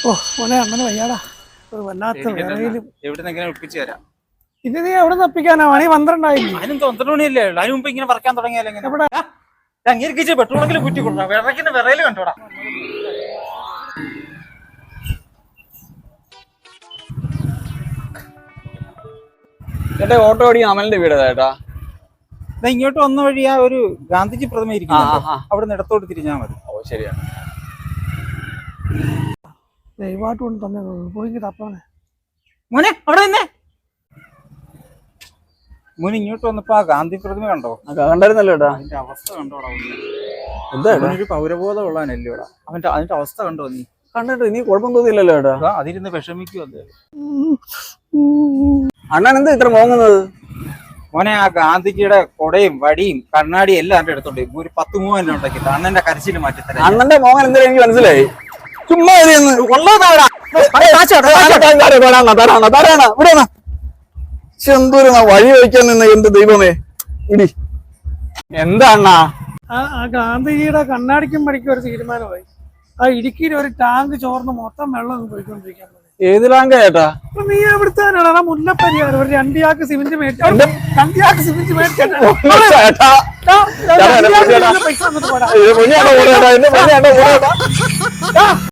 ഓ മോനെ അണ്ണന് വയ്യാടാ. വല്ലാത്ത വേറെയിലും എവിടുന്ന് ഒപ്പിച്ചു തരാം. ഇനി നീ എവിടെ നപ്പിക്കാനാ? മണി 12 അതിനും 12 മണിയല്ലേ ഉള്ളു. അതിന് മുമ്പ് ഇങ്ങനെ പറക്കാൻ തുടങ്ങിയാലേ അംഗീകരിച്ച് പെട്രോളെങ്കിലും കുറ്റി കൊടുക്കണം. വിറകിന് വിറയില് കണ്ടോടാ. ചേട്ടാ ഓട്ടോ ഓടിക്കാൻ അമലിന്റെ വീട് ചേട്ടാ. ഇങ്ങോട്ട് വന്ന വഴി ആ ഒരു ഗാന്ധിജി പ്രതിമ ഇരിക്കുന്നു, അവിടെ നിന്ന് ഇടത്തോട്ട് തിരിഞ്ഞാൽ മതി. ഓ ശരിയാണ്. ദൈവമായിട്ട് കൊണ്ട് തന്നെ പോയി തപ്പാനെ. മോനെ അവിടെ നിന്നേ. മോനെ ഇങ്ങോട്ട് വന്നപ്പോ ആ ഗാന്ധി പ്രതിമ കണ്ടോ? കണ്ടായിരുന്നല്ലോ ചേട്ടാ. അതിന്റെ അവസ്ഥ കണ്ടോടാ. എന്താ ഒരു പൗരബോധം ഉള്ളവനല്ലേ ഇവിടെ. അതിന്റെ അവസ്ഥ കണ്ടോ നീ? കണ്ടിട്ട് നീ കുഴപ്പം തോന്നിയില്ലല്ലോ ചേട്ടാ. അതിരുന്ന് വിഷമിക്കും. അണ്ണൻ എന്താ ഇത്ര മോങ്ങുന്നത്? മോനെ ആ ഗാന്ധിജിയുടെ കൊടയും വടിയും കണ്ണാടിയും എല്ലാം എന്റെ അടുത്തുണ്ട്. ഒരു 10-30 ഉണ്ടാക്കി അണ്ണന്റെ കരച്ചില് മാറ്റിത്തരാം. അണ്ണന്റെ മോങ്ങൻ എന്താ എനിക്ക് മനസ്സിലായി. ചുമ്മാ എന്തോരം വഴി വയ്ക്കാൻ നിന്ന് എന്റെ ദൈവമേ. ഇടി എന്താ അണ്ണാ? ആ ഗാന്ധിജിയുടെ കണ്ണാടിക്കും പണിക്കും ഒരു തീരുമാനമായി. ആ ഇടുക്കിയിൽ ഒരു ടാങ്ക് ചോർന്ന് മൊത്തം വെള്ളം പോയിക്കൊണ്ടിരിക്കാൻ. ഏത് ടാങ്ക ചേട്ടാ? നീ എവിടുത്താനാണ്? മുല്ലപ്പരിയാർ ഒരു 2 ചാക്ക് സിമന്റ് മേടിച്ചു. 2 ചാക്ക് സിമന്റ് മേടിച്ചു.